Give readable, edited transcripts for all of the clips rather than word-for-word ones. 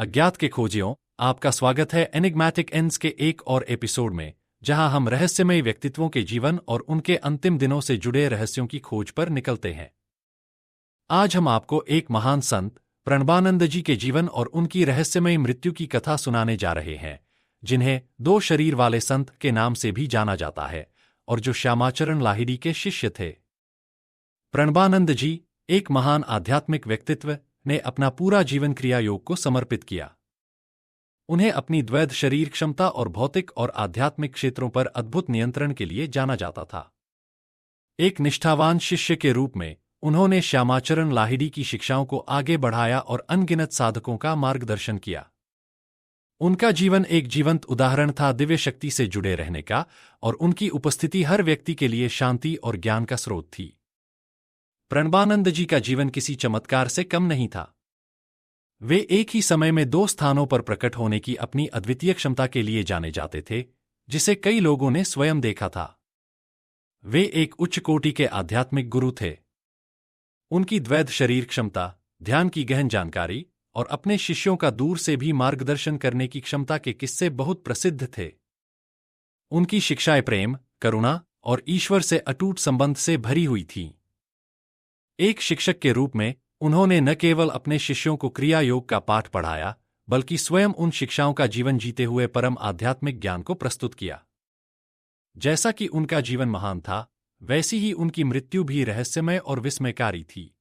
अज्ञात के खोजियों, आपका स्वागत है एनिग्मैटिक एंड्स के एक और एपिसोड में, जहां हम रहस्यमयी व्यक्तित्वों के जीवन और उनके अंतिम दिनों से जुड़े रहस्यों की खोज पर निकलते हैं। आज हम आपको एक महान संत प्रणबानंद जी के जीवन और उनकी रहस्यमयी मृत्यु की कथा सुनाने जा रहे हैं, जिन्हें दो शरीर वाले संत के नाम से भी जाना जाता है और जो श्यामाचरण लाहिड़ी के शिष्य थे। प्रणबानंद जी, एक महान आध्यात्मिक व्यक्तित्व, ने अपना पूरा जीवन क्रिया योग को समर्पित किया। उन्हें अपनी द्वैध शरीर क्षमता और भौतिक और आध्यात्मिक क्षेत्रों पर अद्भुत नियंत्रण के लिए जाना जाता था। एक निष्ठावान शिष्य के रूप में उन्होंने श्यामाचरण लाहिड़ी की शिक्षाओं को आगे बढ़ाया और अनगिनत साधकों का मार्गदर्शन किया। उनका जीवन एक जीवंत उदाहरण था दिव्य शक्ति से जुड़े रहने का, और उनकी उपस्थिति हर व्यक्ति के लिए शांति और ज्ञान का स्रोत थी। प्रणबानंद जी का जीवन किसी चमत्कार से कम नहीं था। वे एक ही समय में दो स्थानों पर प्रकट होने की अपनी अद्वितीय क्षमता के लिए जाने जाते थे, जिसे कई लोगों ने स्वयं देखा था। वे एक उच्च कोटि के आध्यात्मिक गुरु थे। उनकी द्वैध शरीर क्षमता, ध्यान की गहन जानकारी और अपने शिष्यों का दूर से भी मार्गदर्शन करने की क्षमता के किस्से बहुत प्रसिद्ध थे। उनकी शिक्षाएं प्रेम, करुणा और ईश्वर से अटूट संबंध से भरी हुई थीं। एक शिक्षक के रूप में उन्होंने न केवल अपने शिष्यों को क्रिया योग का पाठ पढ़ाया, बल्कि स्वयं उन शिक्षाओं का जीवन जीते हुए परम आध्यात्मिक ज्ञान को प्रस्तुत किया। जैसा कि उनका जीवन महान था, वैसी ही उनकी मृत्यु भी रहस्यमय और विस्मयकारी थी।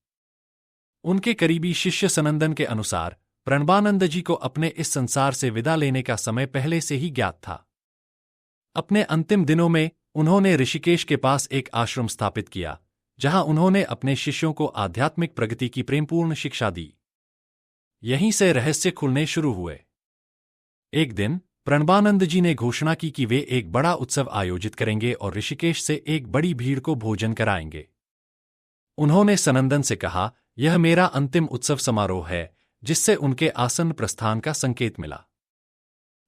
उनके करीबी शिष्य सनंदन के अनुसार प्रणबानंद जी को अपने इस संसार से विदा लेने का समय पहले से ही ज्ञात था। अपने अंतिम दिनों में उन्होंने ऋषिकेश के पास एक आश्रम स्थापित किया, जहां उन्होंने अपने शिष्यों को आध्यात्मिक प्रगति की प्रेमपूर्ण शिक्षा दी। यहीं से रहस्य खुलने शुरू हुए। एक दिन प्रणबानंद जी ने घोषणा की कि वे एक बड़ा उत्सव आयोजित करेंगे और ऋषिकेश से एक बड़ी भीड़ को भोजन कराएंगे। उन्होंने सनंदन से कहा, यह मेरा अंतिम उत्सव समारोह है, जिससे उनके आसन्न प्रस्थान का संकेत मिला।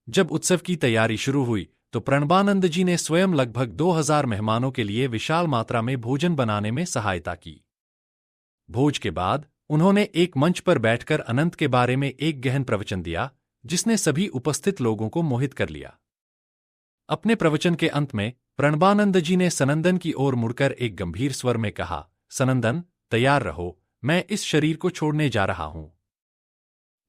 जब उत्सव की तैयारी शुरू हुई तो प्रणबानंद जी ने स्वयं लगभग 2000 मेहमानों के लिए विशाल मात्रा में भोजन बनाने में सहायता की। भोज के बाद उन्होंने एक मंच पर बैठकर अनंत के बारे में एक गहन प्रवचन दिया, जिसने सभी उपस्थित लोगों को मोहित कर लिया। अपने प्रवचन के अंत में प्रणबानंद जी ने सनंदन की ओर मुड़कर एक गंभीर स्वर में कहा, सनंदन, तैयार रहो, मैं इस शरीर को छोड़ने जा रहा हूं।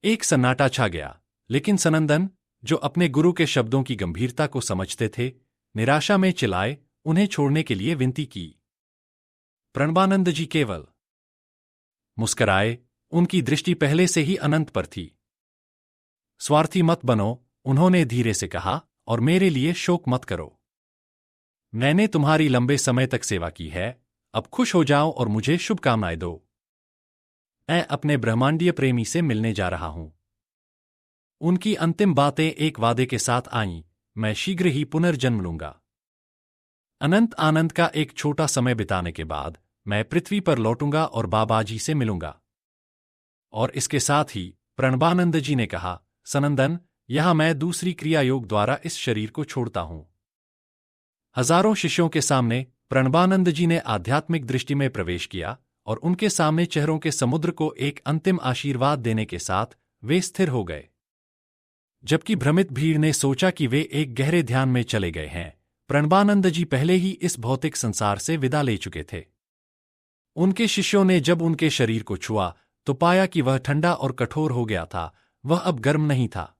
एक सन्नाटा छा गया, लेकिन सनंदन, जो अपने गुरु के शब्दों की गंभीरता को समझते थे, निराशा में चिल्लाए, उन्हें छोड़ने के लिए विनती की। प्रणबानंद जी केवल मुस्कराए, उनकी दृष्टि पहले से ही अनंत पर थी। स्वार्थी मत बनो, उन्होंने धीरे से कहा, और मेरे लिए शोक मत करो। मैंने तुम्हारी लंबे समय तक सेवा की है, अब खुश हो जाओ और मुझे शुभकामनाएं दो। मैं अपने ब्रह्मांडीय प्रेमी से मिलने जा रहा हूं। उनकी अंतिम बातें एक वादे के साथ आईं, मैं शीघ्र ही पुनर्जन्म लूंगा। अनंत आनंद का एक छोटा समय बिताने के बाद मैं पृथ्वी पर लौटूंगा और बाबाजी से मिलूंगा। और इसके साथ ही प्रणबानंद जी ने कहा, सनंदन, यहां मैं दूसरी क्रिया योग द्वारा इस शरीर को छोड़ता हूं। हजारों शिष्यों के सामने प्रणबानंद जी ने आध्यात्मिक दृष्टि में प्रवेश किया, और उनके सामने चेहरों के समुद्र को एक अंतिम आशीर्वाद देने के साथ वे स्थिर हो गए। जबकि भ्रमित भीड़ ने सोचा कि वे एक गहरे ध्यान में चले गए हैं, प्रणबानंद जी पहले ही इस भौतिक संसार से विदा ले चुके थे। उनके शिष्यों ने जब उनके शरीर को छुआ तो पाया कि वह ठंडा और कठोर हो गया था, वह अब गर्म नहीं था।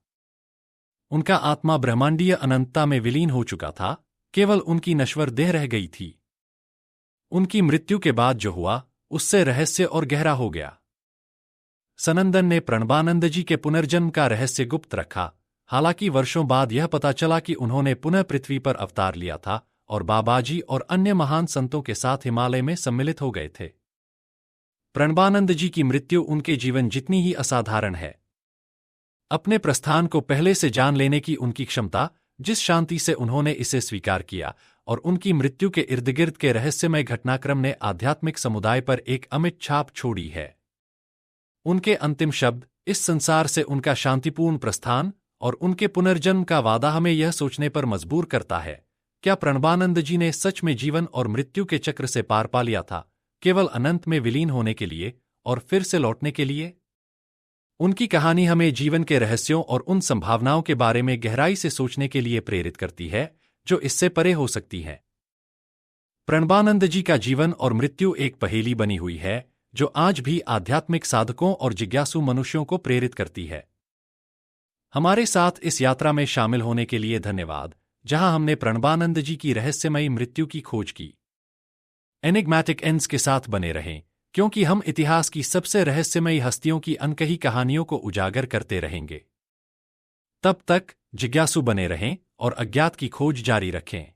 उनका आत्मा ब्रह्मांडीय अनंतता में विलीन हो चुका था, केवल उनकी नश्वर देह रह गई थी। उनकी मृत्यु के बाद जो हुआ, उससे रहस्य और गहरा हो गया। सनंदन ने प्रणबानंद जी के पुनर्जन्म का रहस्य गुप्त रखा, हालांकि वर्षों बाद यह पता चला कि उन्होंने पुनः पृथ्वी पर अवतार लिया था और बाबाजी और अन्य महान संतों के साथ हिमालय में सम्मिलित हो गए थे। प्रणबानंद जी की मृत्यु उनके जीवन जितनी ही असाधारण है। अपने प्रस्थान को पहले से जान लेने की उनकी क्षमता, जिस शांति से उन्होंने इसे स्वीकार किया, और उनकी मृत्यु के इर्दगिर्द के रहस्यमय घटनाक्रम ने आध्यात्मिक समुदाय पर एक अमिट छाप छोड़ी है। उनके अंतिम शब्द, इस संसार से उनका शांतिपूर्ण प्रस्थान और उनके पुनर्जन्म का वादा हमें यह सोचने पर मजबूर करता है, क्या प्रणबानंद जी ने सच में जीवन और मृत्यु के चक्र से पार पा लिया था, केवल अनंत में विलीन होने के लिए और फिर से लौटने के लिए? उनकी कहानी हमें जीवन के रहस्यों और उन संभावनाओं के बारे में गहराई से सोचने के लिए प्रेरित करती है जो इससे परे हो सकती हैं। प्रणबानंद जी का जीवन और मृत्यु एक पहेली बनी हुई है जो आज भी आध्यात्मिक साधकों और जिज्ञासु मनुष्यों को प्रेरित करती है। हमारे साथ इस यात्रा में शामिल होने के लिए धन्यवाद, जहां हमने प्रणबानंद जी की रहस्यमयी मृत्यु की खोज की। एनिग्मैटिक एंड्स के साथ बने रहें, क्योंकि हम इतिहास की सबसे रहस्यमयी हस्तियों की अनकही कहानियों को उजागर करते रहेंगे। तब तक जिज्ञासु बने रहें और अज्ञात की खोज जारी रखें।